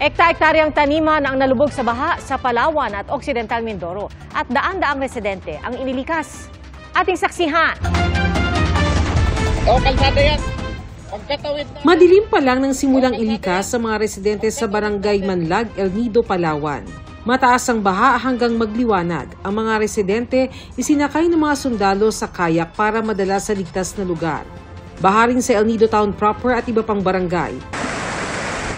Ekta-ektaryang taniman ang nalubog sa baha sa Palawan at Occidental Mindoro at daan-daang residente ang inilikas. Ating saksihan. Madilim pa lang nang simulang ilikas sa mga residente sa Barangay Manlag, El Nido, Palawan. Mataas ang baha hanggang magliwanag. Ang mga residente isinakay ng mga sundalo sa kayak para madala sa ligtas na lugar. Baha rin sa El Nido Town proper at iba pang barangay.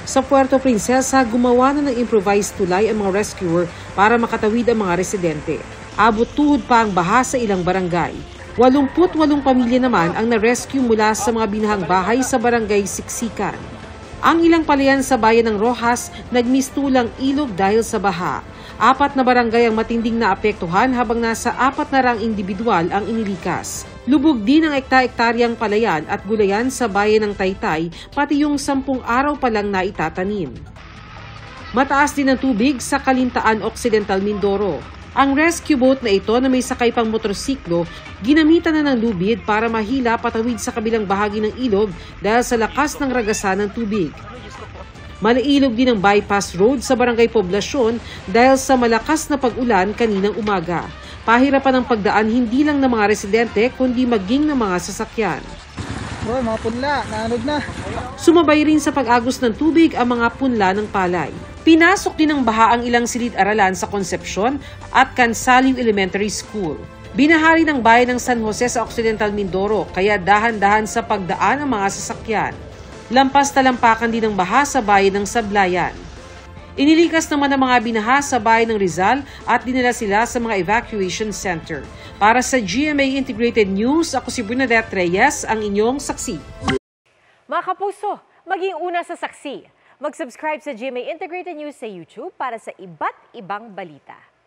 Sa Puerto Princesa, gumawa na ng improvised tulay ang mga rescuer para makatawid ang mga residente. Abot tuhod pa ang baha sa ilang barangay. 88 pamilya naman ang na-rescue mula sa mga binahang bahay sa barangay Siksikan. Ang ilang palayan sa bayan ng Rojas nagmistulang ilog dahil sa baha. 4 na barangay ang matinding naapektuhan habang nasa 400 individual ang inilikas. Lubog din ang ekta-ektaryang palayan at gulayan sa bayan ng Taytay, pati yung 10 araw pa lang na itatanim. Mataas din ang tubig sa Kalintaan, Occidental Mindoro. Ang rescue boat na ito na may sakay pang motorsiklo, ginamitan na ng lubid para mahila patawid sa kabilang bahagi ng ilog dahil sa lakas ng ragasan ng tubig. Malailog din ang bypass road sa Barangay Poblasyon dahil sa malakas na pag-ulan kaninang umaga. Pahirapan ang pagdaan hindi lang ng mga residente kundi maging ng mga sasakyan. Hoy, mga punla, naanod na. Sumabay rin sa pag-agos ng tubig ang mga punla ng palay. Pinasok din ng baha ang ilang silid-aralan sa Concepcion at Cansaliw Elementary School. Binahari ng bayan ng San Jose sa Occidental Mindoro kaya dahan-dahan sa pagdaan ang mga sasakyan. Lampas talampakan din ng baha sa bayan ng Sablayan. Inilikas naman ang mga binaha sa bayan ng Rizal at dinala sila sa mga evacuation center. Para sa GMA Integrated News, ako si Bernadette Reyes, ang inyong saksi. Mga kapuso, maging una sa saksi. Mag-subscribe sa GMA Integrated News sa YouTube para sa iba't ibang balita.